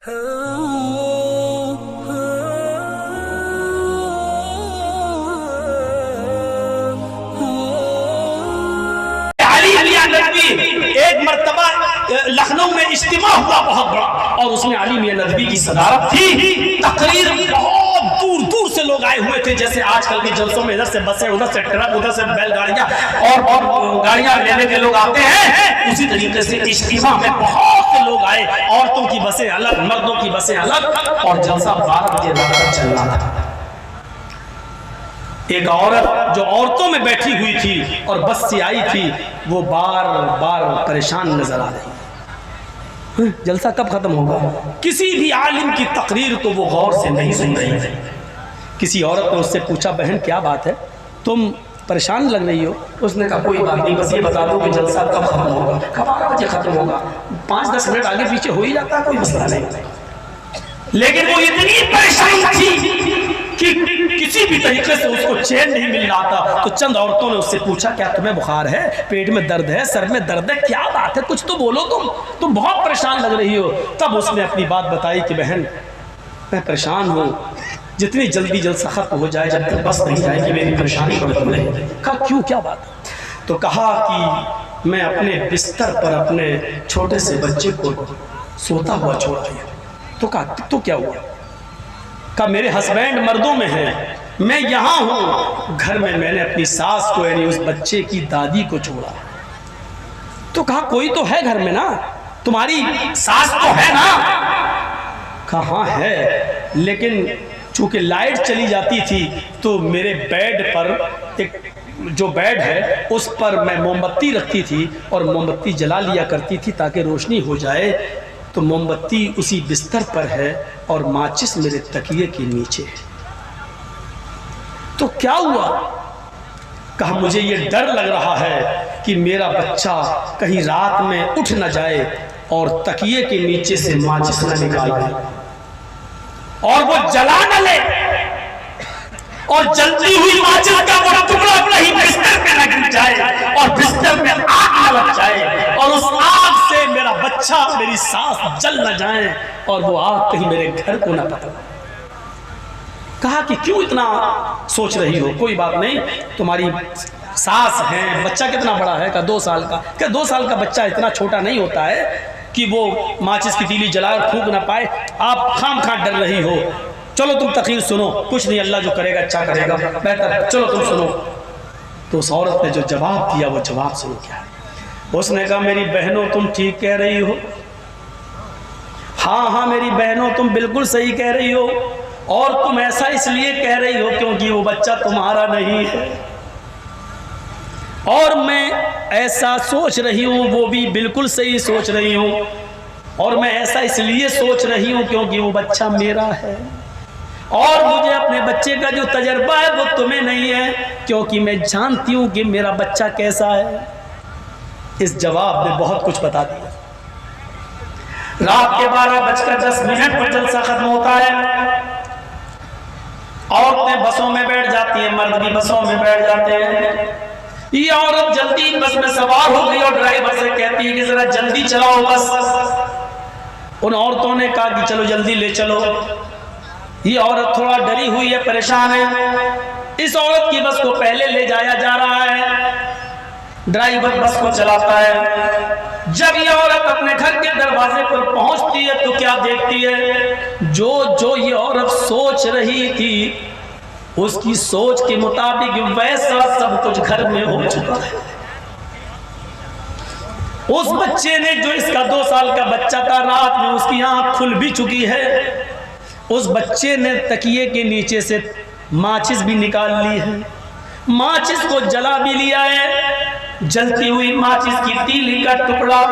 ایک مرتبہ لکھنؤ میں اجتماع ہوا بہت بڑا، اور اس میں علی میاں ندوی کی صدارت تھی۔ تقریر بہت دور دور سے لوگ آئے ہوئے تھے، جیسے آج کل کے جلسوں میں ادھر سے بسیں، ادھر سے ٹرک، ادھر سے بیل گاڑیاں اور گاڑیاں لینے کے لوگ آتے ہیں، اسی طریقے سے اجتماع میں بہت سے لوگ آئے، عورتوں کی بسیں الگ، مردوں کی بسیں الگ، اور جلسہ 12 بجے رات تک چل رہا تھا۔ ایک عورت جو عورتوں میں بیٹھی ہوئی تھی اور بس سے آئی تھی، وہ بار بار پریشان نظر آ رہی۔ جلسہ کب ختم ہوگا؟ کسی بھی عالم کی تقریر کو وہ غور سے نہیں سن رہی تھی۔ کسی عورت نے اس سے پوچھا، بہن کیا بات ہے، تم پریشان لگ رہی ہو؟ اس نے کہا کوئی بات نہیں، بس یہ بتا دو کہ جلسہ کب ختم ہوگا۔ 12 بجے ختم ہوگا، 5-10 منٹ آگے پیچھے ہو ہی جاتا ہے، کوئی مسئلہ نہیں۔ لیکن وہ اتنی پریشان تھی کہ کسی بھی طریقے سے اس کو چین نہیں مل رہا تھا۔ تو چند عورتوں نے اس سے پوچھا، کیا تمہیں بخار ہے، پیٹ میں درد ہے، سر میں درد ہے، کیا بات ہے، کچھ تو بولو، تم بہت پریشان لگ رہی ہو۔ تب اس نے اپنی بات بتائی کہ بہن میں پریشان ہوں، جتنی جلدی جلسہ ختم ہو جائے، جب تک بس نہیں جائے کہ میری پریشانی بڑھتی رہے۔ کہا کیوں، کیا بات؟ تو کہا کہ میں اپنے بستر پر اپنے چھوٹے سے بچے کو سوتا ہوا چھوڑ دیا۔ تو کہا تو کیا ہوا؟ کہا میرے ہسبینڈ مردوں میں ہیں، میں یہاں ہوں، گھر میں میں نے اپنی ساس کو یعنی اس بچے کی دادی کو چھوڑا۔ تو کہا کوئی تو ہے گھر میں نا، تمہاری ساس تو ہے نا؟ کہا ہاں ہے، لیکن چونکہ لائٹ چلی جاتی تھی تو میرے بیڈ پر ایک جو بیڈ ہے اس پر میں موم بتی رکھتی تھی اور موم بتی جلا لیا کرتی تھی تاکہ روشنی ہو جائے، تو موم بتی اسی بستر پر ہے اور ماچس میرے تکیے کے نیچے ہے۔ تو کیا ہوا؟ کہا مجھے یہ ڈر لگ رہا ہے کہ میرا بچہ کہیں رات میں اٹھ نہ جائے اور تکیے کے نیچے سے ماچس نہ نکال دے اور وہ جلا نہ لے، اور جلتی ہوئی ماچس کا وہ ٹکڑا نہیں بستر پہ نہ گر جائے اور بستر میں آگ نہ لگ جائے اور اس آگ سے میرا بچہ میری سانس جل نہ جائیں اور وہ آگ کہیں میرے گھر کو نہ پتہ۔ کہا کہ کیوں اتنا سوچ رہی ہو؟ کوئی بات نہیں، تمہاری ساس ہے، بچہ کتنا بڑا ہے؟ کہا 2 سال کا۔ کہ 2 سال کا بچہ اتنا چھوٹا نہیں ہوتا ہے کہ وہ ماچس کی تیلی جلا اور پھونک نہ پائے، آپ خام ڈر رہی ہو۔ چلو تم تقریر سنو، کچھ نہیں، اللہ جو کرے گا اچھا کرے گا، بہتر، چلو تم سنو۔ تو اس عورت نے جو جواب دیا وہ جواب سنو کیا ہے۔ اس نے کہا میری بہنوں تم ٹھیک کہہ رہی ہو، ہاں میری بہنوں تم بالکل صحیح کہہ رہی ہو، اور تم ایسا اس لیے کہہ رہی ہو کیونکہ وہ بچہ تمہارا نہیں ہے، اور میں ایسا سوچ رہی ہوں، وہ بھی بالکل صحیح سوچ رہی ہوں، اور میں ایسا اس لیے سوچ رہی ہوں کیونکہ وہ بچہ میرا ہے، اور مجھے اپنے بچے کا جو تجربہ ہے وہ تمہیں نہیں ہے، کیونکہ میں جانتی ہوں کہ میرا بچہ کیسا ہے۔ اس جواب نے بہت کچھ بتا دیا۔ رات کے 12:10 پر جلسہ ختم ہوتا ہے، عورتیں بسوں میں بیٹھ جاتی ہیں، مرد بھی بسوں میں بیٹھ جاتے ہیں۔ یہ عورت جلدی بس میں سوار ہو گئی اور ڈرائیور سے کہتی ہے کہ ذرا جلدی چلاؤ بس۔ ان عورتوں نے کہا کہ چلو جلدی لے چلو۔ یہ عورت تھوڑا ڈری ہوئی ہے، پریشان ہے۔ اس عورت کی بس کو پہلے لے جایا جا رہا ہے، ڈرائیور بس کو چلاتا ہے۔ جب یہ عورت اپنے گھر کے دروازے پر پہنچتی ہے تو کیا دیکھتی ہے؟ جو یہ عورت سوچ رہی تھی اس کی سوچ کے مطابق ویسا سب کچھ گھر میں ہو چکا ہے۔ اس بچے نے جو اس کا 2 سال کا بچہ تھا، رات میں اس کی آنکھ کھل بھی چکی ہے۔ اس بچے نے تکیے کے نیچے سے ماچس بھی نکال لی ہے، ماچس کو جلا بھی لیا ہے۔ جلتی ہوئی ماچس کی تیلی کا ٹکڑا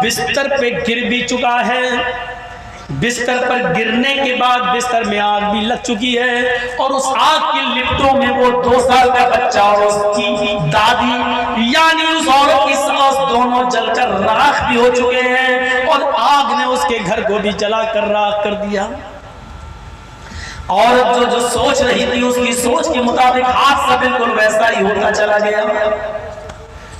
بستر پہ گر بھی چکا ہے۔ بستر پر گرنے کے بعد بستر میں آگ بھی لگ چکی ہے، اور اس آگ کی لپٹوں میں وہ 2 سال کا بچہ اور اس کی دادی یعنی اس عورت کی ساس دونوں جل کر راکھ بھی ہو چکے ہیں، اور آگ نے اس کے گھر کو بھی جلا کر راکھ کر دیا۔ عورت جو سوچ رہی تھی اس کی سوچ کے مطابق حادثہ بالکل ویسا ہی ہوتا چلا گیا۔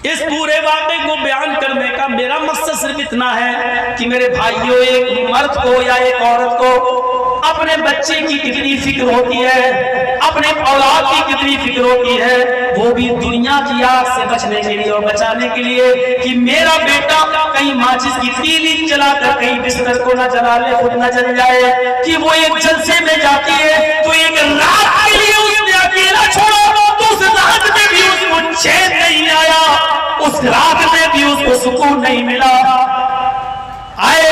اس پورے واقعے کو بیان کرنے کا میرا مقصد صرف اتنا ہے کہ میرے بھائیوں، ایک مرد کو یا ایک عورت کو اپنے بچے کی کتنی فکر ہوتی ہے، اپنے اولاد کی کتنی فکر ہوتی ہے، وہ بھی دنیا کی آگ سے بچنے کے لیے اور بچانے کے لیے کہ میرا بیٹا کہیں ماچس کی تیلی چلا کر کہیں بستر کو نہ جلا لے، خود نہ جل جائے، کہ وہ ایک جلسے میں جاتی ہے تو ایک رات کے لیے اس نے اکیلا چھوڑا تو اس رات میں بھی اس کو چین نہیں آیا، اس رات میں بھی اس کو سکون نہیں ملا۔ آئے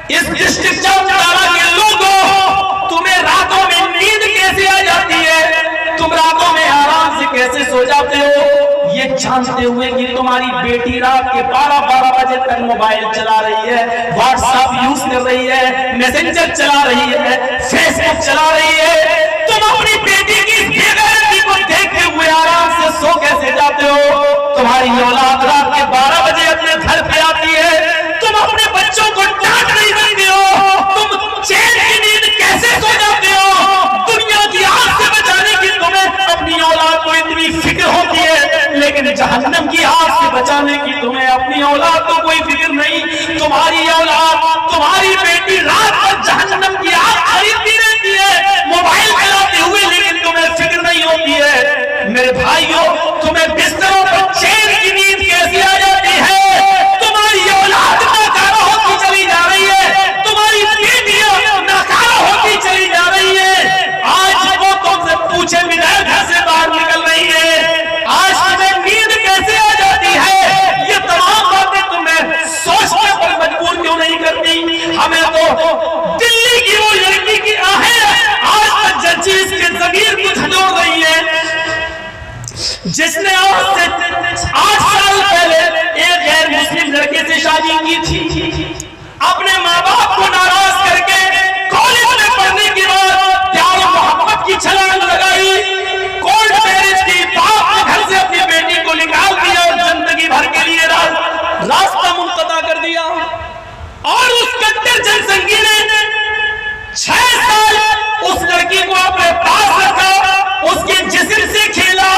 اس ڈسٹرکٹ چوکیدارا کے لوگوں، تمہیں راتوں میں نیند کیسے آ جاتی ہے، تم راتوں میں آرام سے کیسے سو جاتے ہو، یہ جانتے ہوئے کہ تمہاری بیٹی رات کے 12 بجے تک موبائل چلا رہی ہے، واٹس ایپ یوز کر رہی ہے، میسنجر چلا رہی ہے، فیس بک چلا رہی ہے، تم اپنی بیٹی کی بے غیرتی کو دیکھتے ہوئے آرام سے سو کیسے جاتے ہو؟ تمہاری اولاد رات کے 12 بجے اپنے گھر پہ آتی ہے، تم اپنے بچوں کو ڈانٹ نہیں سکتے ہو، تم چین کی نیند کیسے سو جاتے ہو؟ دنیا کی آگ سے بچانے کی تمہیں اپنی اولاد کو اتنی فکر ہوتی ہے، لیکن جہنم کی آگ سے بچانے کی تمہیں اپنی اولاد کو کوئی فکر نہیں۔ تمہاری اولاد، تمہاری بیٹی رات پر جہنم کی آگ خریدتی رہتی ہے موبائل چلاتے ہوئے، لیکن تمہیں فکر نہیں ہوتی ہے۔ میرے بھائیوں، تمہیں بستروں پر چین کی نیند کیسے آ جاتی ہے؟ تمہاری اولاد ناکارہ ہوتی چلی جا رہی ہے، تمہاری بیٹیاں ناکارہ ہوتی چلی جا رہی ہے، آج وہ تم سے پوچھے بغیر گھر سے باہر نکل رہی ہے، آج تمہیں نیند کیسے آ جاتی ہے؟ یہ تمام باتیں تمہیں سوچنے پر مجبور کیوں نہیں کرتی؟ ہمیں تو دلی کی وہ لڑکی کی آہیں آج تک جنچیز کے ضمیر کو جھنجھوڑ رہی ہے، جس نے آج سے 8 سال پہلے ایک غیر مسلم لڑکے سے شادی کی تھی، اپنے ماں باپ کو ناراض کر کے کالج میں پڑھنے کے بعد پیار و محبت کی چھلانگ لگائی، کورٹ میرج کی، باپ نے گھر سے اپنی بیٹی کو نکال دیا اور زندگی بھر کے لیے راستہ منقطع کر دیا، اور اس کٹر جن سنگی نے 6 سال اس لڑکی کو اپنے پاس رکھا، اس کے جسم سے کھیلا،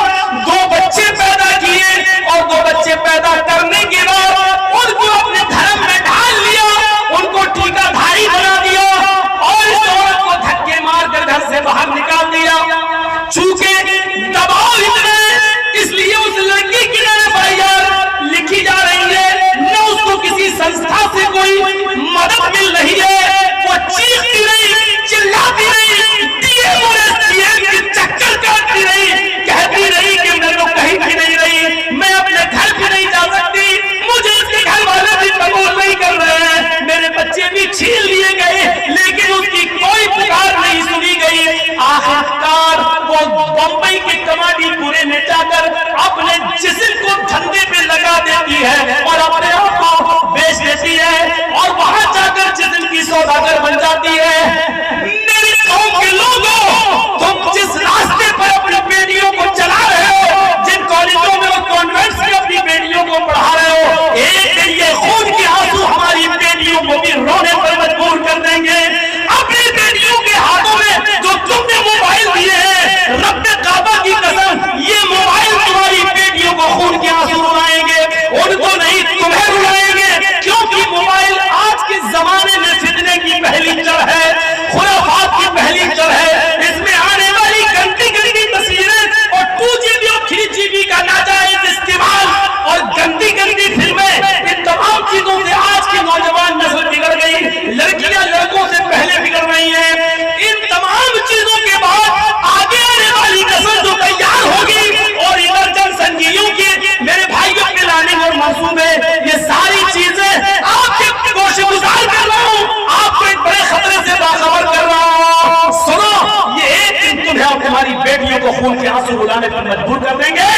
2 بچے پیدا کیے، اور 2 بچے پیدا کرنے کے بعد ان کو اپنے دھرم میں ڈال لیا، ان کو ٹھیکا دھاری بنا دیا، اور اس عورت کو دھکے مار کر گھر سے باہر نکال دیا۔ چونکہ دباؤ اتنے، اس لیے اس لڑکی کی FIR لکھی جا رہی ہے، نہ اس کو کسی سنستھا سے کوئی مدد مل رہی ہے، وہ چیختی رہی، چلاتی رہی، کے چکر کاٹتی رہی، کہتی رہی کہ میں تو کہیں بھی نہیں رہی، میں اپنے گھر بھی نہیں جا سکتی، مجھے اس کے گھر والے بھی قبول نہیں کر رہے ہیں، میرے بچے بھی چھین لیے گئے، لیکن اس کی کوئی پکار نہیں سنی گئی۔ آخرکار وہ بمبئی کے کماڈی پورے میں جا کر اپنے جسم کو دھندے پہ لگا دیتی ہے اور اپنے آپ کو بیچ دیتی ہے، اور وہاں جا کر جسم کی سوداگر بن جاتی ہے۔ میری قوم کے لوگوں، تم جس راستے پر اپنی بیٹیوں کو چلا رہے ہو، جن کالجوں میں اور کانوینٹس میں اپنی بیٹیوں کو پڑھا رہے ہو، ایک دن یہ خون کے آنسو ہماری بیٹیوں کو بھی رونے پر مجبور کر دیں گے۔ اپنی بیٹیوں کے ہاتھوں میں جو تم نے موبائل دیے ہیں، رب کعبہ کی قسم، یہ موبائل تمہاری بیٹیوں کو خون کے آنسو رلائیں گے، ان کو نہیں تمہیں رلائیں گے، کیونکہ موبائل آج کے زمانے میں فتنے کی پہلی جڑ ہے، خرافات کی پہلی جڑ ہے، اس میں آنے والی گندی گندی تصویریں اور 2GB اور 3GB کا ناجائز استعمال اور گندی گندی فلمیں، ان تمام چیزوں سے آج کی نوجوان نسل بگڑ گئی، لڑکیاں لڑکوں سے پہلے بگڑ رہی ہیں۔ ان تمام چیزوں کے بعد آگے آنے والی نسل جو تیار ہوگی، اور ادھر جن سنگیوں کی میرے بھائیوں کے پلاننگ اور منصوبے، یہ ساری چیزیں آپ کے گوش گزار کر رہا ہوں، آپ کو ایک بڑے خطرے سے باخبر کر رہا ہوں۔ سنو، یہ ایک دن تمہیں اور تمہاری بیٹیوں کو خون کے آنسو رلانے پر مجبور کر دیں گے،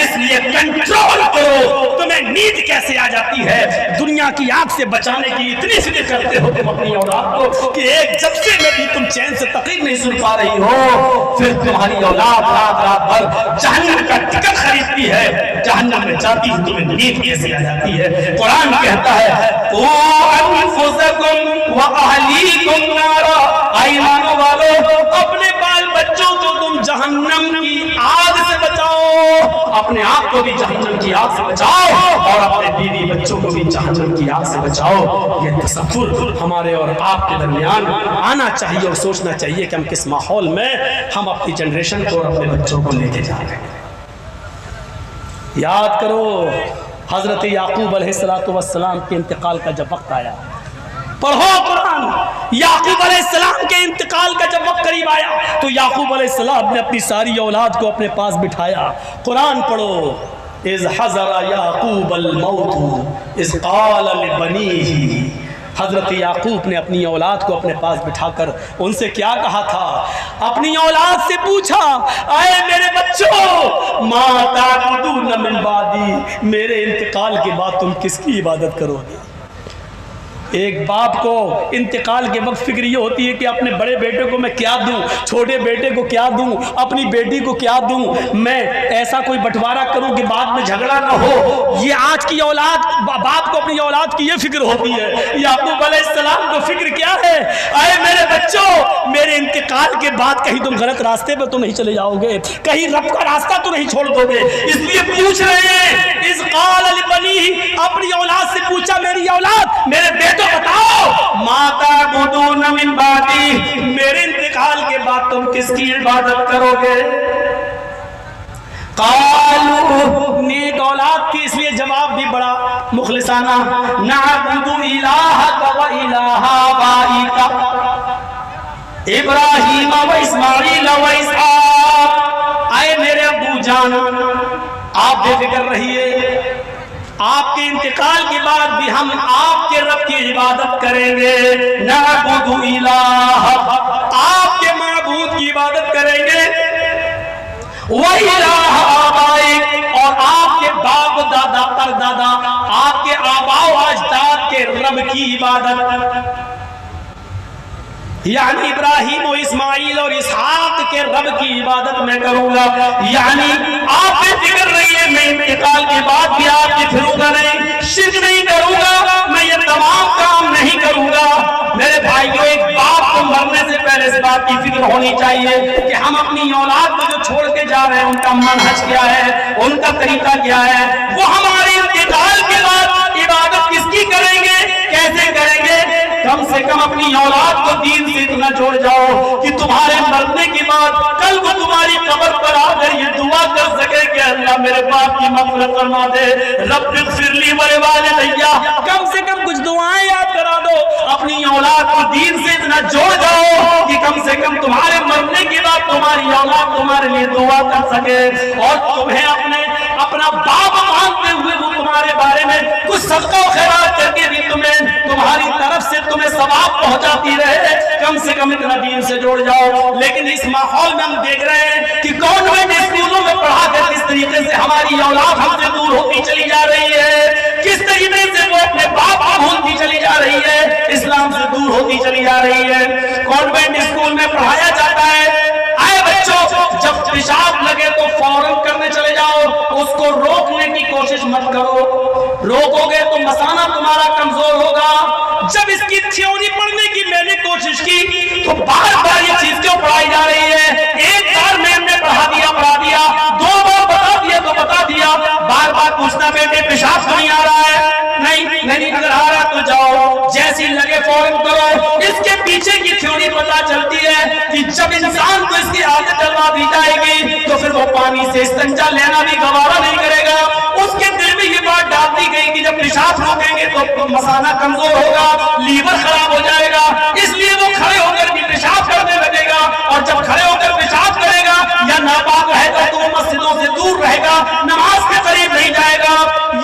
اس لیے کنٹرول کرو۔ تمہیں نیند کیسے آ جاتی ہے؟ دنیا کی آگ سے بچانے کی اتنی فکر کرتے ہو تم اپنی اولاد کو کہ ایک جلسے میں بھی تم چین سے تقریر نہیں سن پا رہی ہو، پھر تمہاری اولاد رات رات بھر جہنم کا ٹکٹ خریدتی ہے، جہنم میں جاتی ہے، تمہیں نیند کیسے آ جاتی ہے؟ قرآن کہتا ہے قُوا أَنفُسَكُمْ وَأَهْلِيكُمْ نَارًا، اے ایمان والو، اپنے بال بچوں کو تم جہنم کی آگ سے بچاؤ، اپنے آپ کو بھی جہنم کی آگ سے بچاؤ اور اپنے بیوی بچوں کو بھی جہنم کی آگ سے بچاؤ. یہ تصور ہمارے اور آپ کے درمیان آنا چاہیے اور سوچنا چاہیے کہ ہم کس ماحول میں ہم اپنی جنریشن کو اور اپنے بچوں کو لے کے جا رہے ہیں. یاد کرو حضرت یعقوب علیہ السلام کے انتقال کا جب وقت آیا, پڑھو قرآن. یعقوب علیہ السلام کے انتقال کا جب وقت قریب آیا تو یعقوب علیہ السلام نے اپنی ساری اولاد کو اپنے پاس بٹھایا. قرآن پڑھو. اذ حضر یعقوب الموت اذ قال لبنیہ. حضرت یعقوب نے اپنی اولاد کو اپنے پاس بٹھا کر ان سے کیا کہا تھا؟ اپنی اولاد سے پوچھا, اے میرے بچوں, ما تعبدون من بعدی, میرے انتقال کے بعد تم کس کی عبادت کرو گے؟ ایک باپ کو انتقال کے وقت فکر یہ ہوتی ہے کہ اپنے بڑے بیٹے کو میں کیا دوں, چھوٹے بیٹے کو کیا دوں, اپنی بیٹی کو کیا دوں, میں ایسا کوئی بٹوارا کروں کہ بعد میں جھگڑا نہ ہو. یہ آج کی اولاد, باپ کو اپنی اولاد کی یہ فکر ہوتی ہے. یعقوب علیہ السلام کو فکر کیا ہے؟ اے میرے بچوں, میرے انتقال کے بعد کہیں تم غلط راستے پہ تو نہیں چلے جاؤ گے, کہیں رب کا راستہ تو نہیں چھوڑ دو گے, اس لیے پوچھ رہے ہیں. اذ قال لبنیہ, اپنی اولاد سے پوچھا, میری اولاد, میرے بیٹوں بتاؤ, ما تعبدون من بعدی, میرے انتقال کے بعد تم کس کی عبادت کرو گے؟ قالوا, نیک اولاد کی اس لیے جواب بھی بڑا مخلصانہ, نعبد الہک و الہ آبائک ابراہیم و اسماعیل و اسحاق. اے میرے ابو جان, آپ بے فکر رہیے, آپ کے انتقال کے بعد بھی ہم آپ کے رب کی عبادت کریں گے. نعبد الہ, آپ کے معبود کی عبادت کریں گے. وَإِلَٰهَ آبَائِكَ, اور آپ کے باپ دادا پر دادا, آپ کے آباء و اجداد کے رب کی عبادت, یعنی ابراہیم و اسماعیل اور اسحاق کے رب کی عبادت میں کروں گا. یعنی آپ بے فکر رہیے, میں انتقال کے بعد بھی آپ کی پھروں گا نہیں, شرک نہیں کروں گا, میں یہ تمام کام نہیں کروں گا. میرے بھائیوں, ایک باپ کو مرنے سے پہلے اس بات کی فکر ہونی چاہیے کہ ہم اپنی اولاد کو جو چھوڑ کے جا رہے ہیں ان کا منہج کیا ہے, ان کا طریقہ کیا ہے, وہ ہمارے انتقال کے بعد عبادت کس کی کریں گے, کیسے کریں گے. کم سے کم اپنی اولاد کو دین سے اتنا جوڑ جاؤ کہ تمہارے مرنے کے بعد کل وہ تمہاری قبر پر آ کر یہ دعا کر سکے کہ اللہ میرے باپ کی مغفرت فرما دے, رب اغفر لی ولوالدیّ. کم سے کم کچھ دعائیں یاد کرا دو, اپنی اولاد کو دین سے اتنا جوڑ جاؤ کہ کم سے کم تمہارے مرنے کے بعد تمہاری اولاد تمہارے لیے دعا کر سکے, اور تمہیں اپنا باپ مانتے ہوئے وہ تمہارے بارے میں کچھ صدقہ و خیرات کر کے بھی تمہاری طرف سے تمہیں ثواب پہنچاتی رہے. کم سے کم اتنا دین سے جوڑ جاؤ. لیکن اس ماحول میں ہم دیکھ رہے ہیں کہ کانوینٹ اسکولوں میں پڑھا کر کس طریقے سے ہماری اولاد ہم سے دور ہوتی چلی جا رہی ہے, کس طریقے سے وہ اپنے باپ کو بھولتی چلی جا رہی ہے, اسلام سے دور ہوتی چلی جا رہی ہے. کانوینٹ اسکول میں پڑھایا جاتا ہے, اے بچوں, جب پیشاب لگے تو فوراً کرنے چلے جاؤ, اس کو روکنے کی کوشش مت کرو, روکو گے تو مثانہ تمہارا کمزور ہوگا. جب اس کی تھیوری پڑھنے کی میں نے کوشش کی تو بار بار یہ چیز کیوں پڑھائی جا رہی ہے, ایک بار میں نے پڑھا دیا, دو بار بتا دیا تو بتا دیا, بار بار پوچھنا بیٹے پیشاب تو نہیں آ رہا ہے, نہیں, اگر آ رہا تو جاؤ, جیسی لگے فوراً کرو. اس کے پیچھے کی تھیوری پتا چلتی ہے کہ جب انسان کو اس کی عادت ڈلوا دی جائے گی تو پھر وہ پانی سے استنجا لینا بھی گوارا نہیں کرے گا. اس کے دل میں یہ بات ڈال دی گئی کہ جب پیشاب روکیں گے تو مثانہ کمزور ہوگا, لیور خراب ہو جائے گا, اس لیے وہ کھڑے ہو کر بھی پیشاب کرنے لگے گا, اور جب کھڑے ہو کر پیشاب کرے گا یا ناپاک رہے گا تو وہ مسجدوں سے دور رہے گا, نماز کے قریب نہیں جائے گا.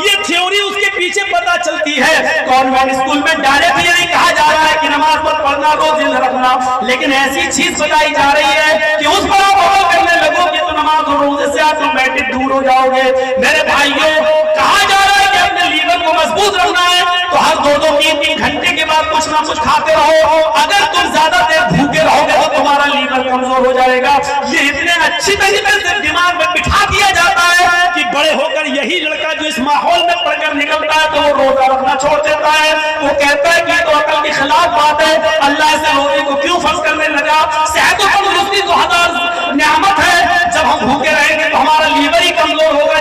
یہ تھیوری اس کے پیچھے پتا چلتی ہے. کانوینٹ اسکول میں ڈائریکٹ یہ نہیں کہا جا رہا ہے کہ نماز مت پڑھنا, روزے نہ رکھنا, لیکن ایسی چیز بتائی جا رہی ہے کہ اس پر آپ عمل کرنے لگو گے تو نماز اور روزے سے آٹومیٹک دور ہو جاؤ گے. میرے بھائیوں, کہا جا رہا ہے کہ اپنے لیور کو مضبوط رکھنا ہے تو ہر 2-3 گھنٹے کے بعد کچھ نہ کچھ کھاتے رہو. اگر تم زیادہ دیر بھوکے رہو گے تو تمہارا لیور کمزور ہو جائے گا. یہ اتنے اچھی طریقے سے دماغ میں بٹھا دیا جاتا ہے کہ بڑے ہو کر یہی لڑکا جو اس ماحول میں پڑھ کر نکلتا ہے تو وہ روزہ رکھنا چھوڑ دیتا ہے. وہ کہتا ہے کہ یہ تو عقل کے خلاف بات ہے, اللہ سے روزے کو کیوں فرض کرنے لگا. صحت و تندرستی تو ہزار نعمت ہے, جب ہم بھوکے رہیں گے تو ہمارا لیور ہی کمزور ہوگا,